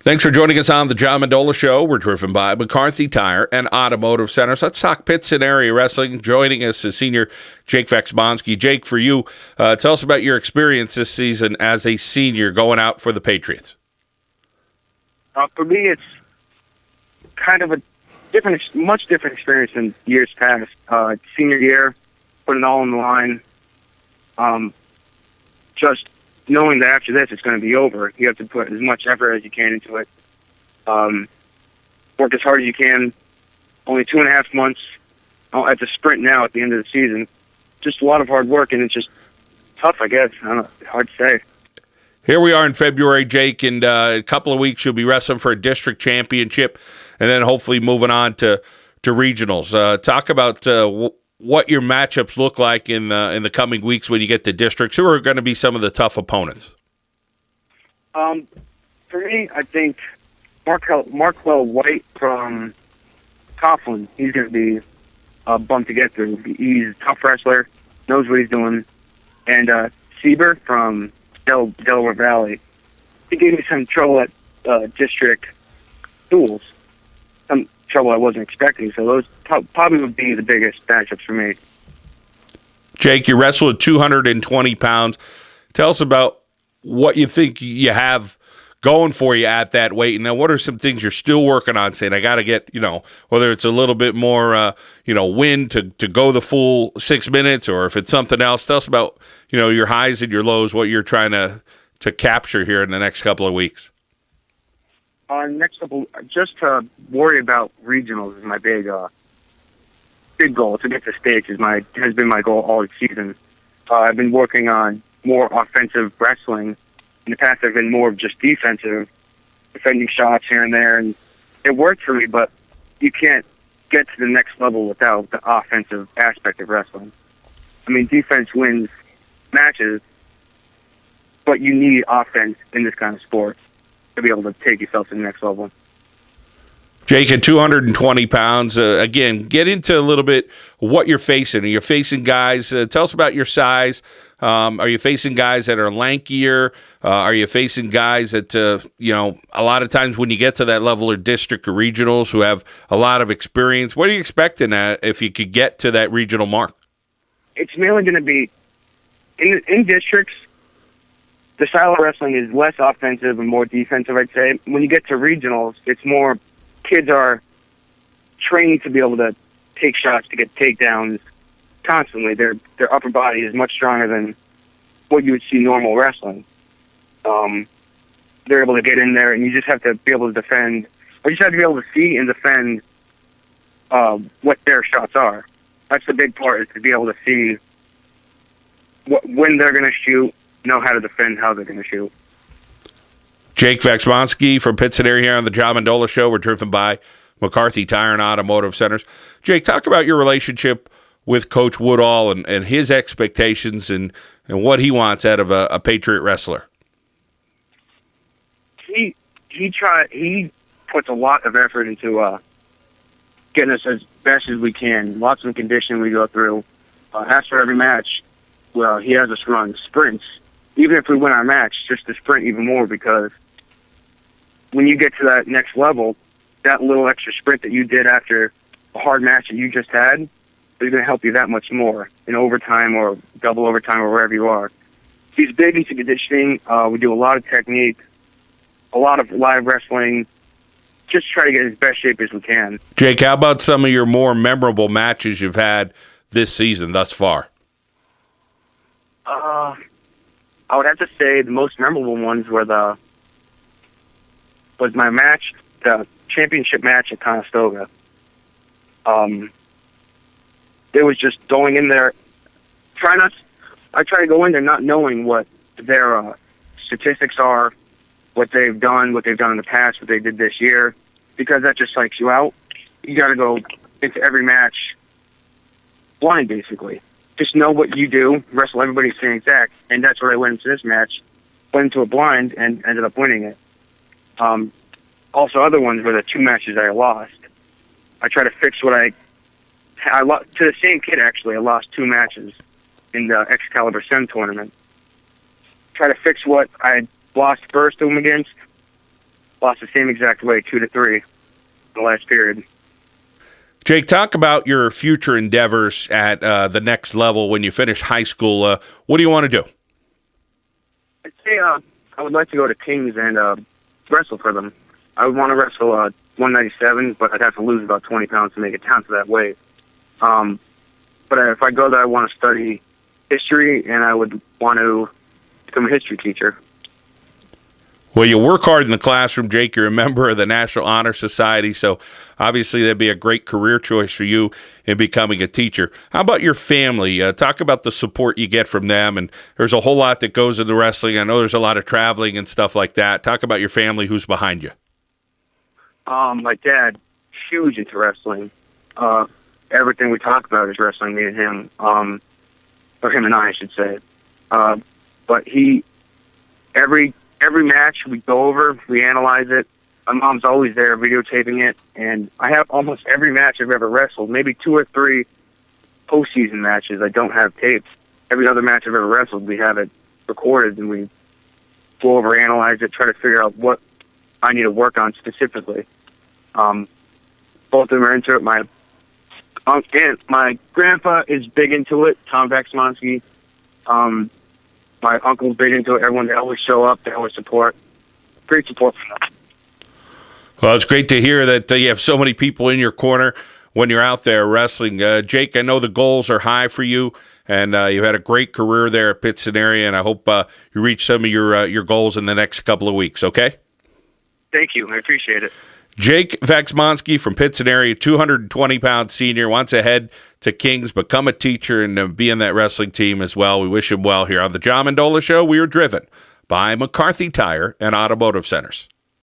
Thanks for joining us on the John Mendola Show. We're driven by McCarthy Tire and Automotive Centers. Let's talk Pittston Area Wrestling. Joining us is senior Jake Vaxmonsky. Jake, for you, tell us about your experience this season as a senior going out for the Patriots. For me, it's kind of a much different experience than years past. Senior year, putting it all on the line. Just knowing that after this it's going to be over, you have to put as much effort as you can into it. Work as hard as you can. Only 2.5 months at the sprint now at the end of the season. Just a lot of hard work, and it's just tough, I guess. I don't know. It's hard to say. Here we are in February, Jake, and a couple of weeks you'll be wrestling for a district championship and then hopefully moving on to regionals. Talk about what your matchups look like in the coming weeks when you get to districts. Who are going to be some of the tough opponents? For me, I think Markwell White from Coughlin. He's going to be a bump to get through. He's a tough wrestler, knows what he's doing. And Sieber from Delaware Valley. He gave me some trouble at district duels. Some trouble I wasn't expecting. So those probably would be the biggest matchups for me. Jake, you wrestle at 220 pounds. Tell us about what you think you have going for you at that weight. And now what are some things you're still working on, saying, I got to get, whether it's a little bit more, wind to go the full 6 minutes, or if it's something else. Tell us about, your highs and your lows, what you're trying to capture here in the next couple of weeks. Just to worry about regionals is my big goal. To get to states has been my goal all season. I've been working on more offensive wrestling. In the past, I've been more of just defensive, defending shots here and there, and it worked for me. But you can't get to the next level without the offensive aspect of wrestling. I mean, defense wins matches, but you need offense in this kind of sport to be able to take yourself to the next level. Jake, at 220 pounds, again, get into a little bit what you're facing. Are you facing guys? Tell us about your size. Are you facing guys that are lankier? Are you facing guys that, a lot of times when you get to that level of district or regionals who have a lot of experience? What are you expecting if you could get to that regional mark? It's mainly going to be in districts. The style of wrestling is less offensive and more defensive, I'd say. When you get to regionals, it's more kids are trained to be able to take shots, to get takedowns constantly. Their upper body is much stronger than what you would see normal wrestling. They're able to get in there, and you just have to be able to defend, or you just have to be able to see and defend what their shots are. That's the big part, is to be able to see when they're going to shoot, know how to defend how they're going to shoot. Jake Vaxmonsky from Pittston Area here on the John Mendola Show. We're driven by McCarthy Tire and Automotive Centers. Jake, talk about your relationship with Coach Woodall and his expectations and what he wants out of a Patriot wrestler. He puts a lot of effort into getting us as best as we can. Lots of conditioning we go through. After every match, he has us run sprints. Even if we win our match, just to sprint even more, because when you get to that next level, that little extra sprint that you did after a hard match that you just had is going to help you that much more in overtime or double overtime or wherever you are. He's big into conditioning. We do a lot of technique, a lot of live wrestling, just try to get as best shape as we can. Jake, how about some of your more memorable matches you've had this season thus far? I would have to say the most memorable ones was my match, the championship match at Conestoga. It was just going in there. I try to go in there not knowing what their statistics are, what they've done in the past, what they did this year, because that just psychs you out. You got to go into every match blind, basically. Just know what you do, wrestle everybody the same exact, and that's where I went into this match. Went into a blind and ended up winning it. Also, other ones were the 2 matches I lost. I try to fix what I lost to the same kid. Actually, I lost 2 matches in the Excalibur Sem tournament. Try to fix what I lost first to him against. lost the same exact weight, 2 to 3, in the last period. Jake, talk about your future endeavors at the next level when you finish high school. What do you want to do? I'd say I would like to go to Kings and wrestle for them. I would want to wrestle 197, but I'd have to lose about 20 pounds to make it down to that weight. But if I go there, I want to study history, and I would want to become a history teacher. Well, you work hard in the classroom, Jake. You're a member of the National Honor Society, so obviously that'd be a great career choice for you in becoming a teacher. How about your family? Talk about the support you get from them, and there's a whole lot that goes into wrestling. I know there's a lot of traveling and stuff like that. Talk about your family, who's behind you. My dad, huge into wrestling. Everything we talk about is wrestling, me and him, or him and I should say. But every match we go over, we analyze it. My mom's always there videotaping it, and I have almost every match I've ever wrestled, maybe 2 or 3 postseason matches I don't have taped. Every other match I've ever wrestled, we have it recorded, and we go over, analyze it, try to figure out what I need to work on specifically. Both of them are into it. My grandpa is big into it, Tom Vaxmonsky. My uncle's big into it. Everyone, they always show up. They always support. Great support from them. Well, it's great to hear that you have so many people in your corner when you're out there wrestling. Jake, I know the goals are high for you, and you've had a great career there at Pittston Area, and I hope you reach some of your goals in the next couple of weeks, okay? Thank you. I appreciate it. Jake Vaxmonsky from Pittston Area, 220-pound senior, wants to head to Kings, become a teacher, and be in that wrestling team as well. We wish him well here on the John Mendola Show. We are driven by McCarthy Tire and Automotive Centers.